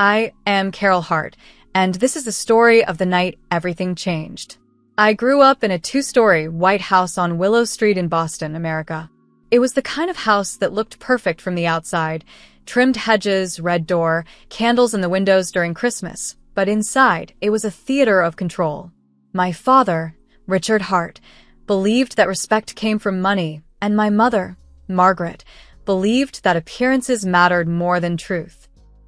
I am Carol Hart, and this is the story of the night everything changed. I grew up in a two-story white house on Willow Street in Boston, America. It was the kind of house that looked perfect from the outside: trimmed hedges, red door, candles in the windows during Christmas. But inside, it was a theater of control. My father, Richard Hart, believed that respect came from money, and my mother, Margaret, believed that appearances mattered more than truth.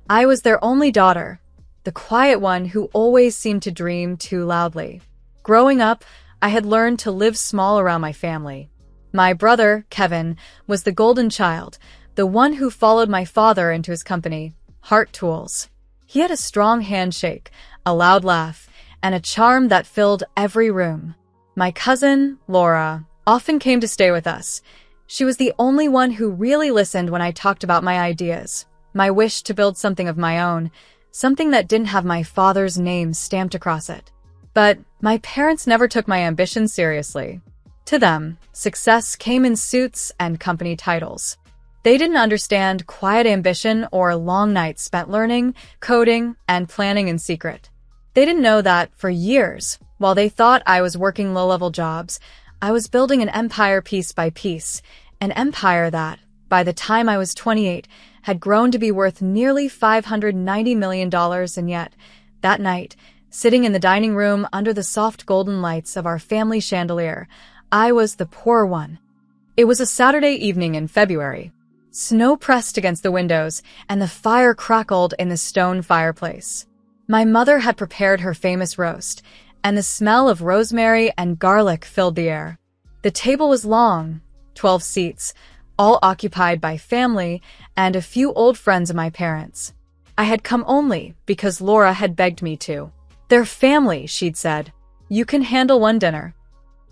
I was their only daughter, the quiet one who always seemed to dream too loudly. Growing up, I had learned to live small around my family. My brother, Kevin, was the golden child, the one who followed my father into his company, Hart Tools. He had a strong handshake, a loud laugh, and a charm that filled every room. My cousin, Laura, often came to stay with us. She was the only one who really listened when I talked about my ideas, my wish to build something of my own, something that didn't have my father's name stamped across it. But my parents never took my ambitions seriously. To them, success came in suits and company titles. They didn't understand quiet ambition or long nights spent learning, coding, and planning in secret. They didn't know that, for years, while they thought I was working low-level jobs, I was building an empire piece by piece, an empire that, by the time I was 28, had grown to be worth nearly $590 million. And yet, that night, sitting in the dining room under the soft golden lights of our family chandelier, I was the poor one. It was a Saturday evening in February. Snow pressed against the windows, and the fire crackled in the stone fireplace. My mother had prepared her famous roast, and the smell of rosemary and garlic filled the air. The table was long, 12 seats, all occupied by family and a few old friends of my parents. I had come only because Laura had begged me to. "They're family," she'd said. "You can handle one dinner."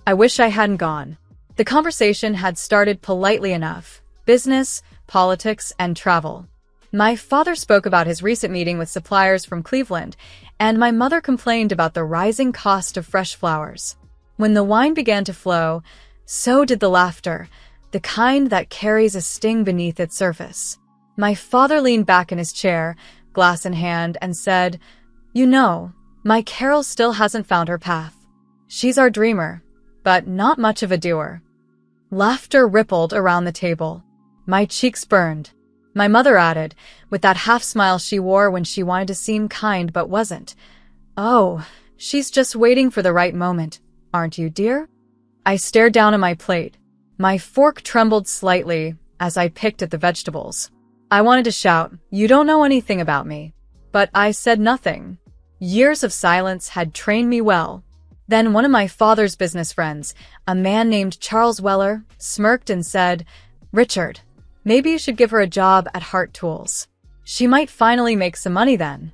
I wish I hadn't gone. The conversation had started politely enough: business, politics, and travel. My father spoke about his recent meeting with suppliers from Cleveland, and my mother complained about the rising cost of fresh flowers. When the wine began to flow, so did the laughter, the kind that carries a sting beneath its surface. My father leaned back in his chair, glass in hand, and said, "You know, my Carol still hasn't found her path. She's our dreamer, but not much of a doer." Laughter rippled around the table. My cheeks burned. My mother added, with that half-smile she wore when she wanted to seem kind but wasn't, "Oh, she's just waiting for the right moment, aren't you, dear?" I stared down at my plate. My fork trembled slightly as I picked at the vegetables. I wanted to shout, "You don't know anything about me." But I said nothing. Years of silence had trained me well. Then one of my father's business friends, a man named Charles Weller, smirked and said, "Richard, maybe you should give her a job at Hart Tools. She might finally make some money then."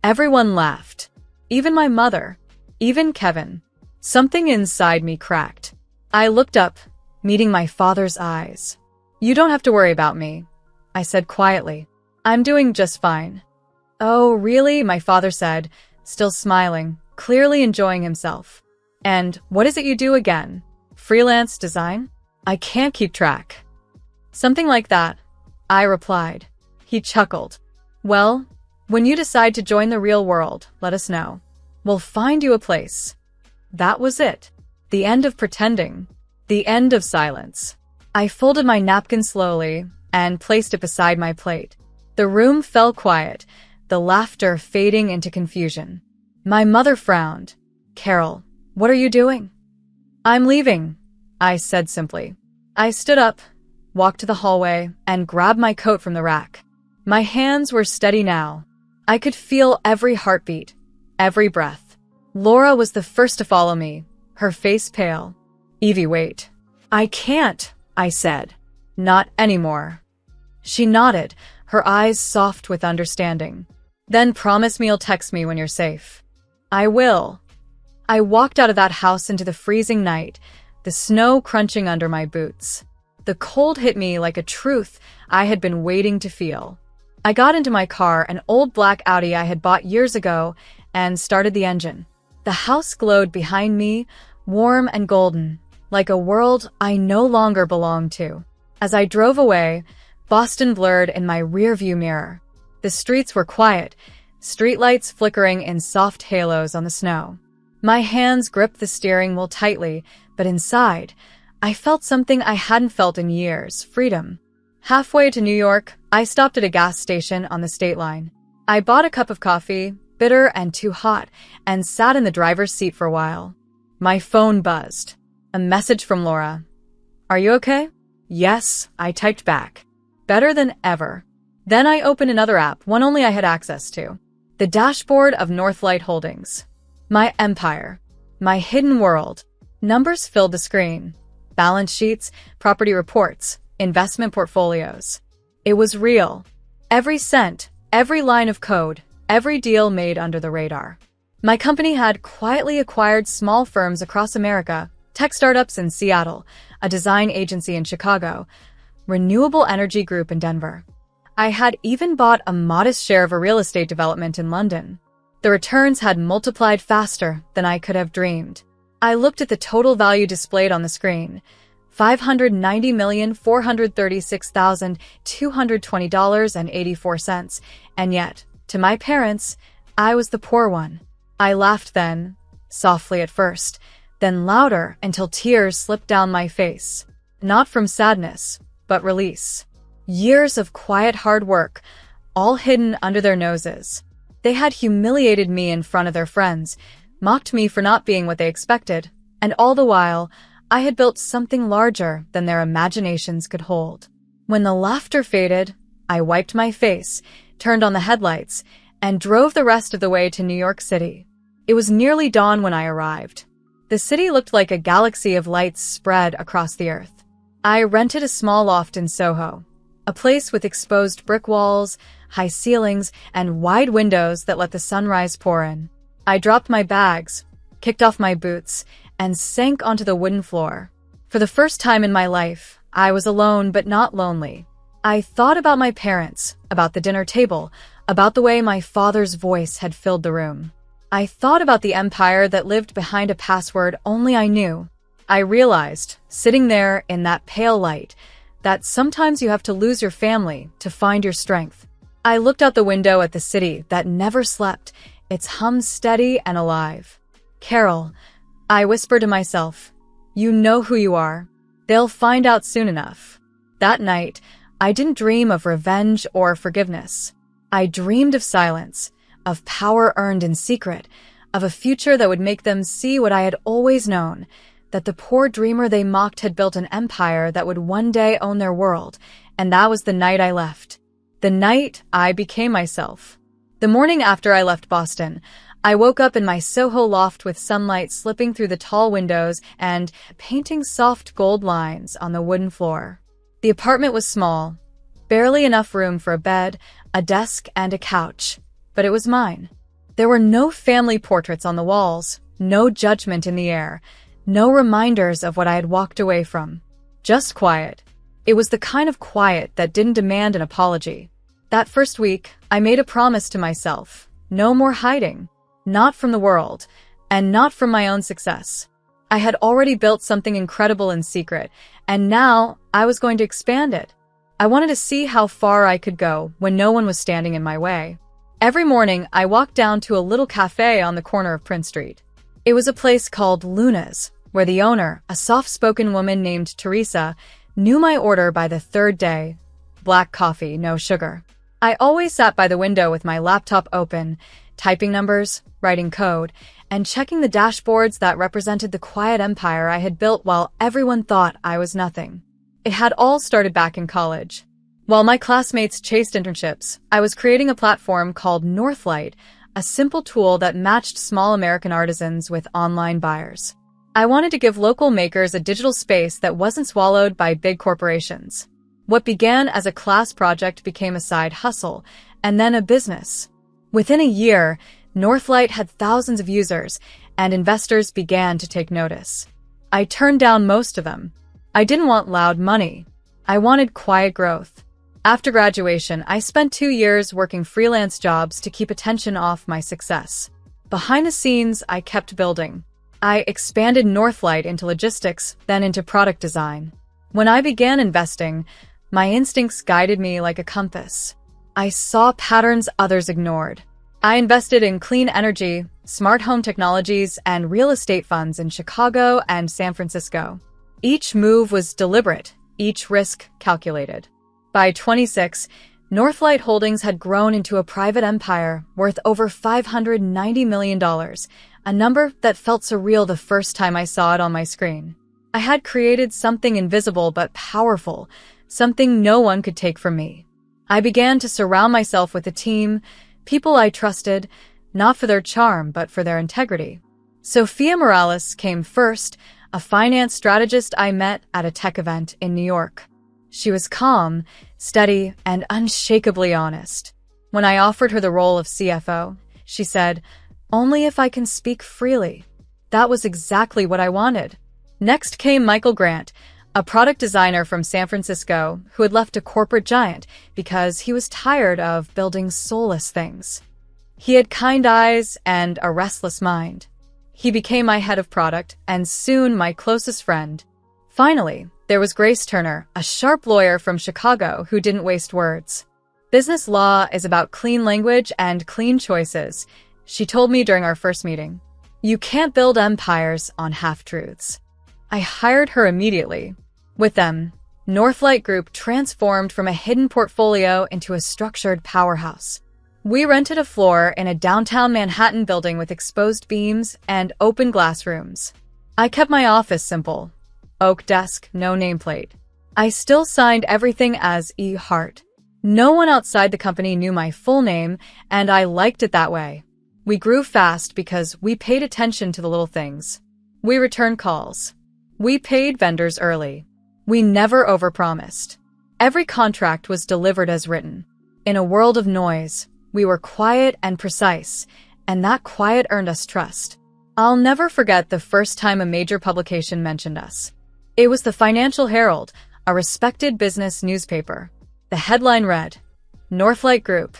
Everyone laughed. Even my mother. Even Kevin. Something inside me cracked. I looked up, meeting my father's eyes. "You don't have to worry about me," I said quietly. "I'm doing just fine." "Oh, really?" my father said, still smiling, clearly enjoying himself. "And what is it you do again? Freelance design? I can't keep track." "Something like that," I replied. He chuckled. "Well, when you decide to join the real world, let us know. We'll find you a place." That was it. The end of pretending. The end of silence. I folded my napkin slowly and placed it beside my plate. The room fell quiet, the laughter fading into confusion. My mother frowned. "Carol, what are you doing?" "I'm leaving," I said simply. I stood up, walked to the hallway, and grabbed my coat from the rack. My hands were steady now. I could feel every heartbeat, every breath. Laura was the first to follow me, her face pale. "Evie, wait." "I can't," I said. "Not anymore." She nodded, her eyes soft with understanding. "Then promise me you'll text me when you're safe." "I will." I walked out of that house into the freezing night, the snow crunching under my boots. The cold hit me like a truth I had been waiting to feel. I got into my car, an old black Audi I had bought years ago, and started the engine. The house glowed behind me, warm and golden, like a world I no longer belonged to. As I drove away, Boston blurred in my rearview mirror. The streets were quiet, streetlights flickering in soft halos on the snow. My hands gripped the steering wheel tightly, but inside, I felt something I hadn't felt in years: freedom. Halfway to New York, I stopped at a gas station on the state line. I bought a cup of coffee, bitter and too hot, and sat in the driver's seat for a while. My phone buzzed. A message from Laura. "Are you okay?" "Yes," I typed back. Better than ever. Then I opened another app, one only I had access to. The dashboard of Northlight Holdings. My empire. My hidden world. Numbers filled the screen. Balance sheets, property reports, investment portfolios. It was real. Every cent, every line of code, every deal made under the radar. My company had quietly acquired small firms across America, tech startups in Seattle, a design agency in Chicago, renewable energy group in Denver. I had even bought a modest share of a real estate development in London. The returns had multiplied faster than I could have dreamed. I looked at the total value displayed on the screen. $590,436,220.84. And yet, to my parents, I was the poor one. I laughed then, softly at first, then louder until tears slipped down my face. Not from sadness, but release. Years of quiet hard work, all hidden under their noses. They had humiliated me in front of their friends, mocked me for not being what they expected, and all the while, I had built something larger than their imaginations could hold. When the laughter faded, I wiped my face, turned on the headlights, and drove the rest of the way to New York City. It was nearly dawn when I arrived. The city looked like a galaxy of lights spread across the earth. I rented a small loft in Soho, a place with exposed brick walls, high ceilings, and wide windows that let the sunrise pour in. I dropped my bags, kicked off my boots, and sank onto the wooden floor. For the first time in my life, I was alone but not lonely. I thought about my parents, about the dinner table, about the way my father's voice had filled the room. I thought about the empire that lived behind a password only I knew. I realized, sitting there in that pale light, that sometimes you have to lose your family to find your strength. I looked out the window at the city that never slept, its hum steady and alive. "Carol," I whispered to myself, "you know who you are. They'll find out soon enough." That night, I didn't dream of revenge or forgiveness. I dreamed of silence, of power earned in secret, of a future that would make them see what I had always known, that the poor dreamer they mocked had built an empire that would one day own their world, and that was the night I left. The night I became myself. The morning after I left Boston, I woke up in my Soho loft with sunlight slipping through the tall windows and painting soft gold lines on the wooden floor. The apartment was small, barely enough room for a bed, a desk, and a couch, but it was mine. There were no family portraits on the walls, no judgment in the air, no reminders of what I had walked away from. Just quiet. It was the kind of quiet that didn't demand an apology. That first week, I made a promise to myself. No more hiding. Not from the world, and not from my own success. I had already built something incredible in secret, and now I was going to expand it. I wanted to see how far I could go when no one was standing in my way. Every morning, I walked down to a little cafe on the corner of Prince Street. It was a place called Luna's, where the owner, a soft-spoken woman named Teresa, knew my order by the third day. Black coffee, no sugar. I always sat by the window with my laptop open, typing numbers, writing code, and checking the dashboards that represented the quiet empire I had built while everyone thought I was nothing. It had all started back in college. While my classmates chased internships, I was creating a platform called Northlight, a simple tool that matched small American artisans with online buyers. I wanted to give local makers a digital space that wasn't swallowed by big corporations. What began as a class project became a side hustle, and then a business. Within a year, Northlight had thousands of users, and investors began to take notice. I turned down most of them. I didn't want loud money. I wanted quiet growth. After graduation, I spent 2 years working freelance jobs to keep attention off my success. Behind the scenes, I kept building. I expanded Northlight into logistics, then into product design. When I began investing, my instincts guided me like a compass. I saw patterns others ignored. I invested in clean energy, smart home technologies, and real estate funds in Chicago and San Francisco. Each move was deliberate, each risk calculated. By 26, Northlight Holdings had grown into a private empire worth over $590 million, a number that felt surreal the first time I saw it on my screen. I had created something invisible but powerful, something no one could take from me. I began to surround myself with a team, people I trusted, not for their charm but for their integrity. Sophia Morales came first, a finance strategist I met at a tech event in New York. She was calm, steady, and unshakably honest. When I offered her the role of CFO, she said, "Only if I can speak freely." That was exactly what I wanted. Next came Michael Grant, a product designer from San Francisco who had left a corporate giant because he was tired of building soulless things. He had kind eyes and a restless mind. He became my head of product and soon my closest friend. Finally, there was Grace Turner, a sharp lawyer from Chicago who didn't waste words. Business law is about clean language and clean choices, she told me during our first meeting. You can't build empires on half-truths. I hired her immediately. With them, Northlight Group transformed from a hidden portfolio into a structured powerhouse. We rented a floor in a downtown Manhattan building with exposed beams and open glass rooms. I kept my office simple. Oak desk, no nameplate. I still signed everything as E. Hart. No one outside the company knew my full name, and I liked it that way. We grew fast because we paid attention to the little things. We returned calls. We paid vendors early. We never overpromised. Every contract was delivered as written. In a world of noise, we were quiet and precise, and that quiet earned us trust. I'll never forget the first time a major publication mentioned us. It was the Financial Herald, a respected business newspaper. The headline read, "Northlight Group,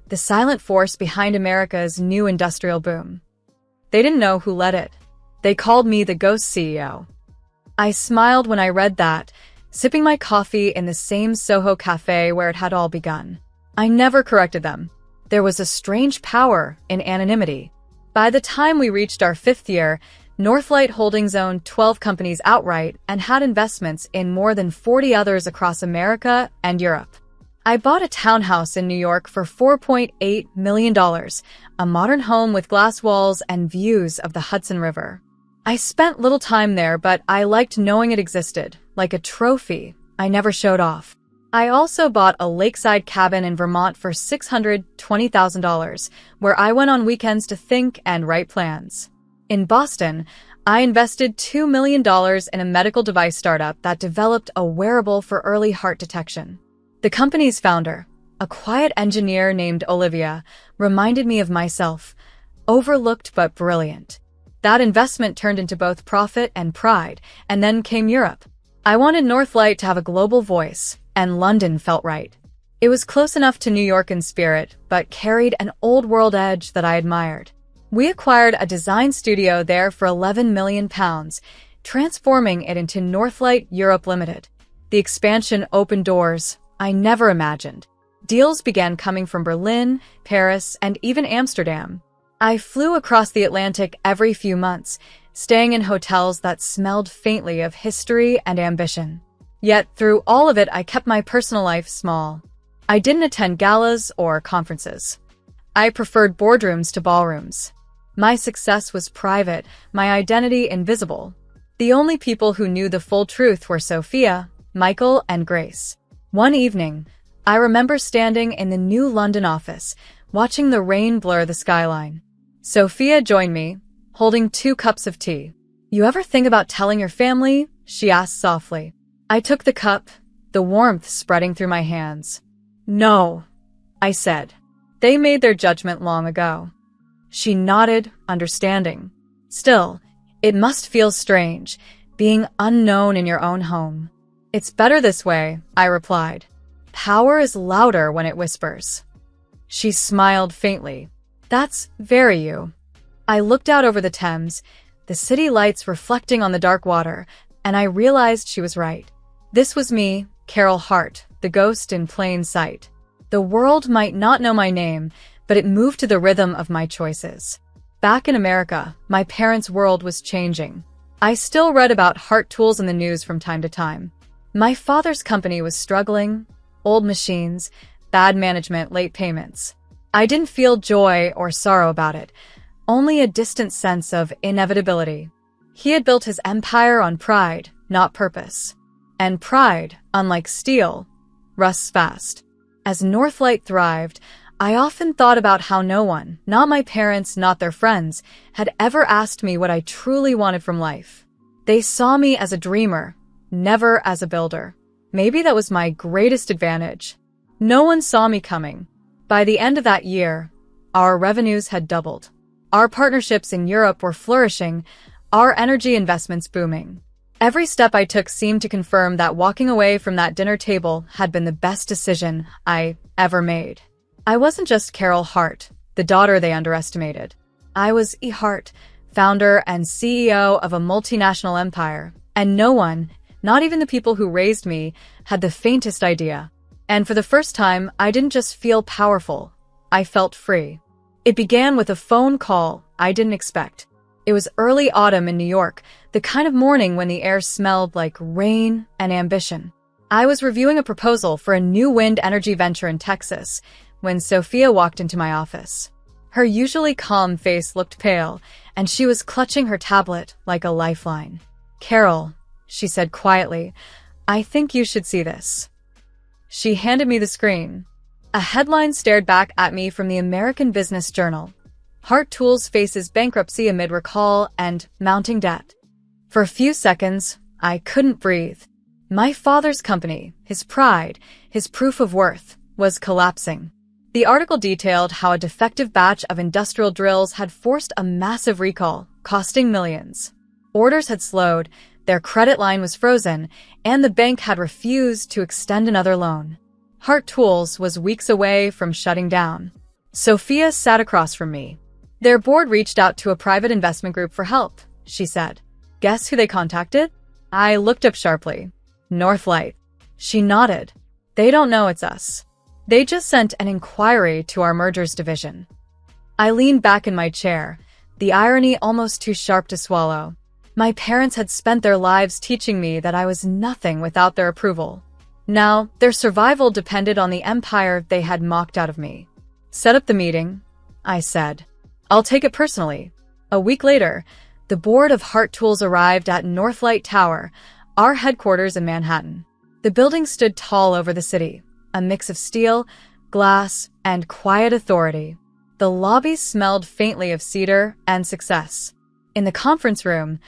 the silent force behind America's new industrial boom." They didn't know who led it. They called me the ghost CEO. I smiled when I read that, sipping my coffee in the same Soho cafe where it had all begun. I never corrected them. There was a strange power in anonymity. By the time we reached our 5th year, Northlight Holdings owned 12 companies outright and had investments in more than 40 others across America and Europe. I bought a townhouse in New York for $4.8 million, a modern home with glass walls and views of the Hudson River. I spent little time there, but I liked knowing it existed, like a trophy I never showed off. I also bought a lakeside cabin in Vermont for $620,000, where I went on weekends to think and write plans. In Boston, I invested $2 million in a medical device startup that developed a wearable for early heart detection. The company's founder, a quiet engineer named Olivia, reminded me of myself, overlooked but brilliant. That investment turned into both profit and pride, and then came Europe. I wanted Northlight to have a global voice, and London felt right. It was close enough to New York in spirit, but carried an old-world edge that I admired. We acquired a design studio there for £11 million, transforming it into Northlight Europe Limited. The expansion opened doors I never imagined. Deals began coming from Berlin, Paris, and even Amsterdam. I flew across the Atlantic every few months, staying in hotels that smelled faintly of history and ambition. Yet through all of it, I kept my personal life small. I didn't attend galas or conferences. I preferred boardrooms to ballrooms. My success was private, my identity invisible. The only people who knew the full truth were Sophia, Michael, and Grace. One evening, I remember standing in the new London office, watching the rain blur the skyline. Sophia joined me, holding 2 cups of tea. "You ever think about telling your family?" she asked softly. I took the cup, the warmth spreading through my hands. "No," I said. "They made their judgment long ago." She nodded, understanding. "Still, it must feel strange, being unknown in your own home." "It's better this way," I replied. "Power is louder when it whispers." She smiled faintly. "That's very you." I looked out over the Thames, the city lights reflecting on the dark water, and I realized she was right. This was me, Carol Hart, the ghost in plain sight. The world might not know my name, but it moved to the rhythm of my choices. Back in America, my parents' world was changing. I still read about Heart Tools in the news from time to time. My father's company was struggling, old machines, bad management, late payments. I didn't feel joy or sorrow about it, only a distant sense of inevitability. He had built his empire on pride, not purpose. And pride, unlike steel, rusts fast. As Northlight thrived, I often thought about how no one, not my parents, not their friends, had ever asked me what I truly wanted from life. They saw me as a dreamer, never as a builder. Maybe that was my greatest advantage. No one saw me coming. By the end of that year, our revenues had doubled. Our partnerships in Europe were flourishing, our energy investments booming. Every step I took seemed to confirm that walking away from that dinner table had been the best decision I ever made. I wasn't just Carol Hart, the daughter they underestimated. I was E. Hart, founder and CEO of a multinational empire, and no one, not even the people who raised me, had the faintest idea. And for the first time, I didn't just feel powerful, I felt free. It began with a phone call I didn't expect. It was early autumn in New York, the kind of morning when the air smelled like rain and ambition. I was reviewing a proposal for a new wind energy venture in Texas when Sophia walked into my office. Her usually calm face looked pale, and she was clutching her tablet like a lifeline. "Carol," she said quietly, "I think you should see this." She handed me the screen. A headline stared back at me from the American Business Journal. Heart Tools faces bankruptcy amid recall and mounting debt. For a few seconds, I couldn't breathe. My father's company, his pride, his proof of worth, was collapsing. The article detailed how a defective batch of industrial drills had forced a massive recall, costing millions. Orders had slowed, their credit line was frozen, and the bank had refused to extend another loan. Heart Tools was weeks away from shutting down. Sophia sat across from me. "Their board reached out to a private investment group for help," she said. "Guess who they contacted?" I looked up sharply. "Northlight." She nodded. "They don't know it's us. They just sent an inquiry to our mergers division." I leaned back in my chair, the irony almost too sharp to swallow. My parents had spent their lives teaching me that I was nothing without their approval. Now, their survival depended on the empire they had mocked out of me. "Set up the meeting," I said. "I'll take it personally." A week later, the board of Heart Tools arrived at Northlight Tower, our headquarters in Manhattan. The building stood tall over the city, a mix of steel, glass, and quiet authority. The lobby smelled faintly of cedar and success. In the conference room,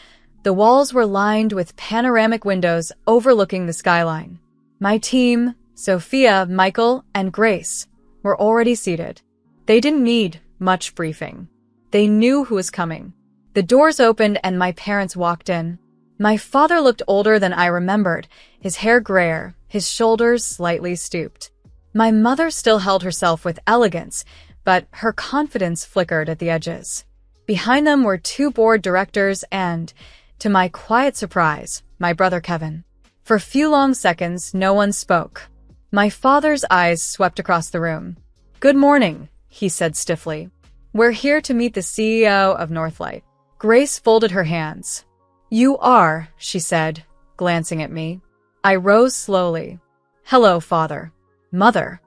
the walls were lined with panoramic windows overlooking the skyline. My team, Sophia, Michael, and Grace, were already seated. They didn't need much briefing. They knew who was coming. The doors opened and my parents walked in. My father looked older than I remembered, his hair grayer, his shoulders slightly stooped. My mother still held herself with elegance, but her confidence flickered at the edges. Behind them were two board directors and, to my quiet surprise, my brother Kevin. For a few long seconds, no one spoke. My father's eyes swept across the room. "Good morning," he said stiffly. "We're here to meet the CEO of Northlight." Grace folded her hands. "You are," she said, glancing at me. I rose slowly. "Hello, Father. Mother."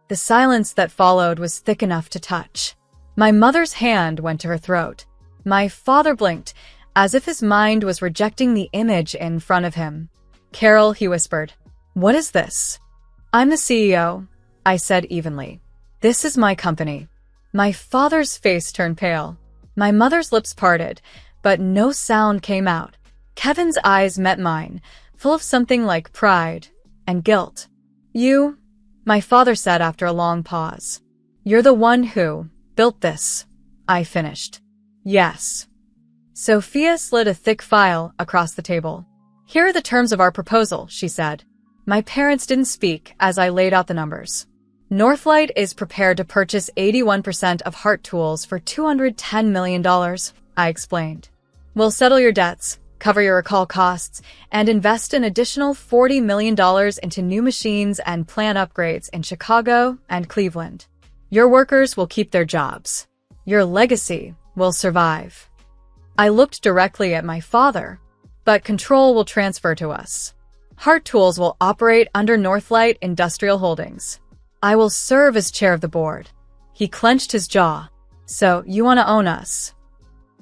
The silence that followed was thick enough to touch. My mother's hand went to her throat. My father blinked, as if his mind was rejecting the image in front of him. "Carol," he whispered. "What is this?" "I'm the CEO," I said evenly. "This is my company." My father's face turned pale. My mother's lips parted, but no sound came out. Kevin's eyes met mine, full of something like pride and guilt. "You," my father said after a long pause. "You're the one who built this," I finished. "Yes." Sophia slid a thick file across the table. "Here are the terms of our proposal," she said. My parents didn't speak as I laid out the numbers. Northlight is prepared to purchase 81% of Heart Tools for $210 million, I explained. "We'll settle your debts, cover your recall costs, and invest an additional $40 million into new machines and plant upgrades in Chicago and Cleveland. Your workers will keep their jobs. Your legacy will survive. I looked directly at my father, but control will transfer to us. Heart Tools will operate under Northlight Industrial Holdings. I will serve as chair of the board. He clenched his jaw. So, you want to own us?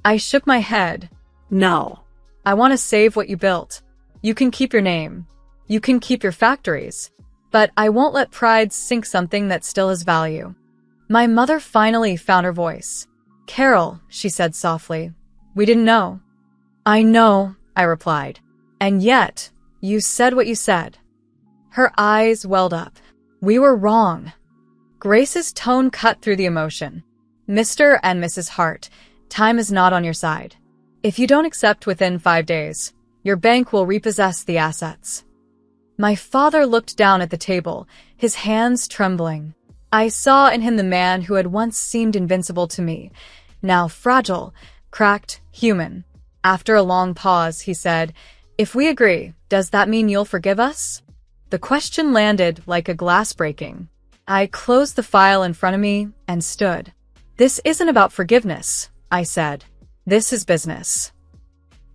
I shook my head. No. I want to save what you built. You can keep your name. You can keep your factories. But I won't let pride sink something that still has value. My mother finally found her voice. Carol, she said softly. We didn't know. I know, I replied. And yet, you said what you said. Her eyes welled up. We were wrong. Grace's tone cut through the emotion. Mr. and Mrs. Hart, time is not on your side. If you don't accept within 5 days, your bank will repossess the assets. My father looked down at the table, his hands trembling. I saw in him the man who had once seemed invincible to me, now fragile, cracked, human. After a long pause, he said, If we agree, does that mean you'll forgive us? The question landed like a glass breaking. I closed the file in front of me and stood. This isn't about forgiveness, I said. This is business.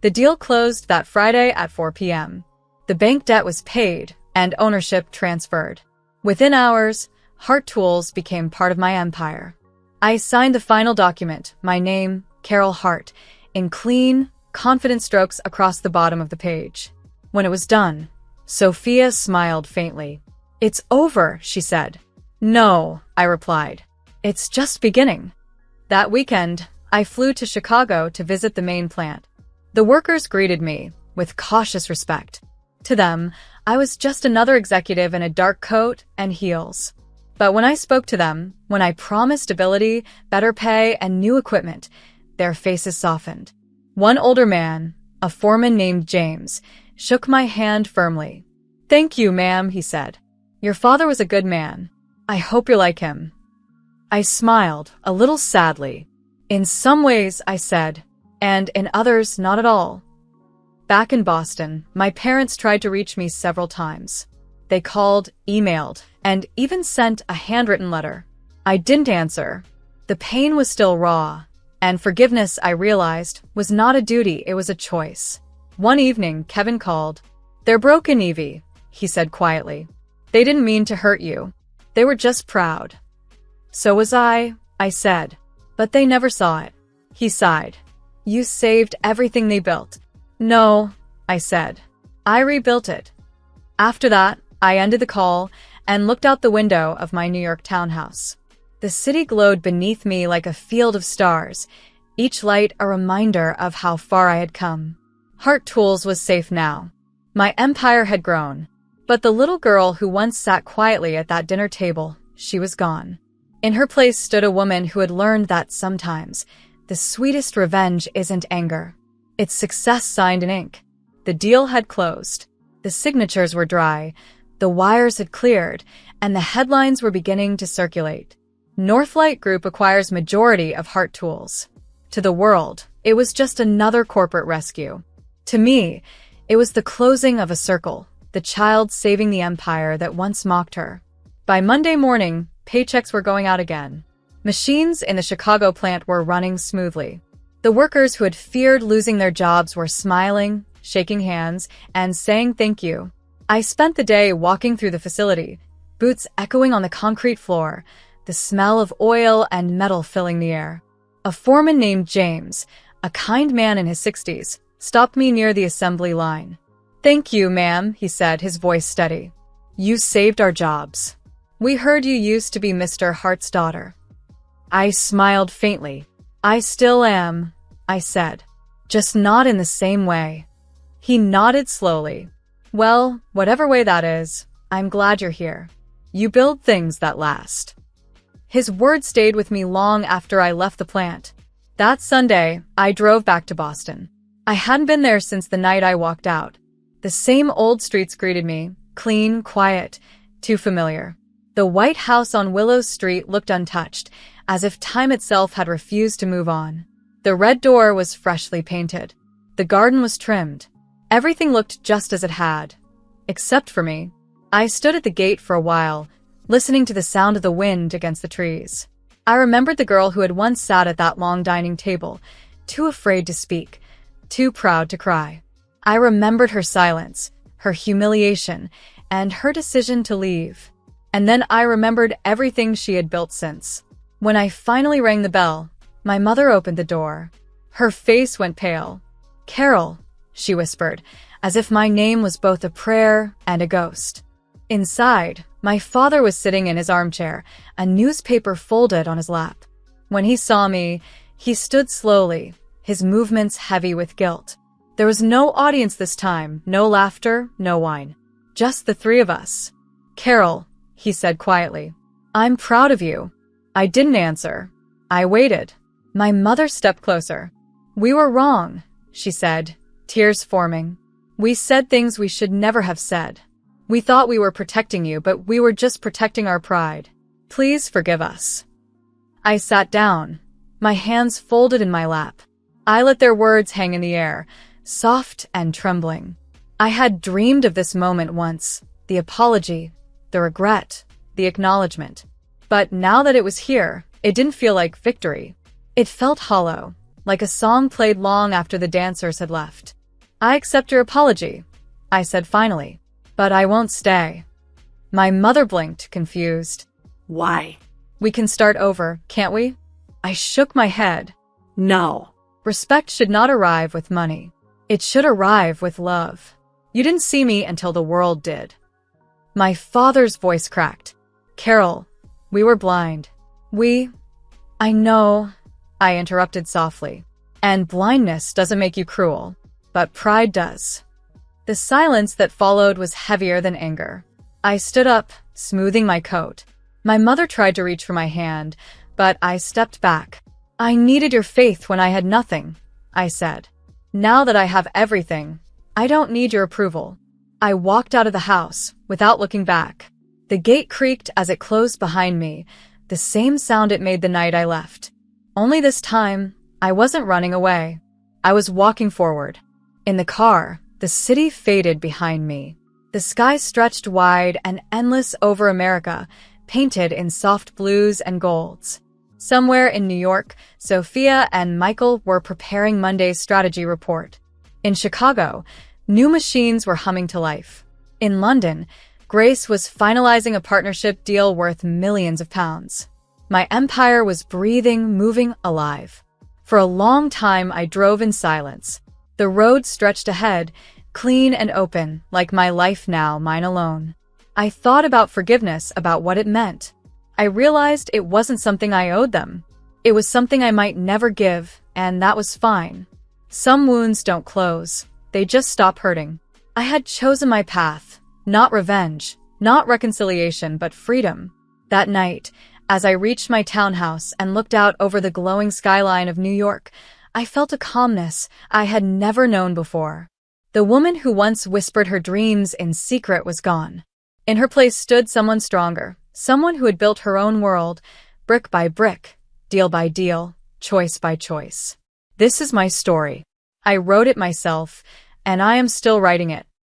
The deal closed that Friday at 4 p.m. The bank debt was paid and ownership transferred. Within hours, Hart Tools became part of my empire. I signed the final document, my name, Carol Hart, in clean, confident strokes across the bottom of the page. When it was done, Sophia smiled faintly. It's over, she said. No, I replied. It's just beginning. That weekend, I flew to Chicago to visit the main plant. The workers greeted me with cautious respect. To them, I was just another executive in a dark coat and heels. But when I spoke to them, when I promised ability, better pay, and new equipment, their faces softened. One older man, a foreman named James, shook my hand firmly. Thank you, ma'am, he said. Your father was a good man. I hope you're like him. I smiled, a little sadly. In some ways, I said, and in others, not at all. Back in Boston, my parents tried to reach me several times. They called, emailed, and even sent a handwritten letter. I didn't answer. The pain was still raw, and forgiveness, I realized, was not a duty, it was a choice. One evening, Kevin called. They're broken, Evie, he said quietly. They didn't mean to hurt you. They were just proud. So was I said. But they never saw it. He sighed. You saved everything they built. No, I said. I rebuilt it. After that, I ended the call and looked out the window of my New York townhouse. The city glowed beneath me like a field of stars, each light a reminder of how far I had come. Hart Tools was safe now. My empire had grown. But the little girl who once sat quietly at that dinner table, she was gone. In her place stood a woman who had learned that sometimes the sweetest revenge isn't anger. It's success signed in ink. The deal had closed. The signatures were dry. The wires had cleared, and the headlines were beginning to circulate. Northlight Group acquires majority of Hart Tools. To the world, it was just another corporate rescue. To me, it was the closing of a circle, the child saving the empire that once mocked her. By Monday morning, paychecks were going out again. Machines in the Chicago plant were running smoothly. The workers who had feared losing their jobs were smiling, shaking hands, and saying thank you. I spent the day walking through the facility, boots echoing on the concrete floor, the smell of oil and metal filling the air. A foreman named James, a kind man in his 60s, stopped me near the assembly line. Thank you, ma'am, he said, his voice steady. You saved our jobs. We heard you used to be Mr. Hart's daughter. I smiled faintly. I still am, I said. Just not in the same way. He nodded slowly. Well, whatever way that is, I'm glad you're here. You build things that last. His words stayed with me long after I left the plant. That Sunday, I drove back to Boston. I hadn't been there since the night I walked out. The same old streets greeted me, clean, quiet, too familiar. The white house on Willow Street looked untouched, as if time itself had refused to move on. The red door was freshly painted. The garden was trimmed. Everything looked just as it had. Except for me. I stood at the gate for a while, listening to the sound of the wind against the trees. I remembered the girl who had once sat at that long dining table, too afraid to speak, too proud to cry. I remembered her silence, her humiliation, and her decision to leave. And then I remembered everything she had built since. When I finally rang the bell, my mother opened the door. Her face went pale. "Carol," she whispered, as if my name was both a prayer and a ghost. Inside, my father was sitting in his armchair, a newspaper folded on his lap. When he saw me, he stood slowly, his movements heavy with guilt. There was no audience this time, no laughter, no wine. Just the three of us. "Carol," he said quietly, "I'm proud of you." I didn't answer. I waited. My mother stepped closer. "We were wrong," she said, tears forming. "We said things we should never have said. We thought we were protecting you, but we were just protecting our pride. Please forgive us." I sat down, my hands folded in my lap. I let their words hang in the air, soft and trembling. I had dreamed of this moment once, the apology, the regret, the acknowledgement. But now that it was here, it didn't feel like victory. It felt hollow, like a song played long after the dancers had left. "I accept your apology," I said finally, "but I won't stay." My mother blinked, confused. "Why?" "We can start over, can't we?" I shook my head. "No." Respect should not arrive with money. It should arrive with love. You didn't see me until the world did. My father's voice cracked. "Carol, we were blind. I know," I interrupted softly. "And blindness doesn't make you cruel, but pride does." The silence that followed was heavier than anger. I stood up, smoothing my coat. My mother tried to reach for my hand, but I stepped back. "I needed your faith when I had nothing," I said. "Now that I have everything, I don't need your approval." I walked out of the house, without looking back. The gate creaked as it closed behind me, the same sound it made the night I left. Only this time, I wasn't running away. I was walking forward. In the car, the city faded behind me. The sky stretched wide and endless over America, painted in soft blues and golds. Somewhere in New York, Sophia and Michael were preparing Monday's strategy report. In Chicago, new machines were humming to life. In London, Grace was finalizing a partnership deal worth millions of pounds. My empire was breathing, moving, alive. For a long time, I drove in silence. The road stretched ahead, clean and open, like my life now, mine alone. I thought about forgiveness, about what it meant. I realized it wasn't something I owed them. It was something I might never give, and that was fine. Some wounds don't close. They just stop hurting. I had chosen my path. Not revenge, not reconciliation, but freedom. That night, as I reached my townhouse and looked out over the glowing skyline of New York, I felt a calmness I had never known before. The woman who once whispered her dreams in secret was gone. In her place stood someone stronger, someone who had built her own world, brick by brick, deal by deal, choice by choice. This is my story. I wrote it myself, and I am still writing it.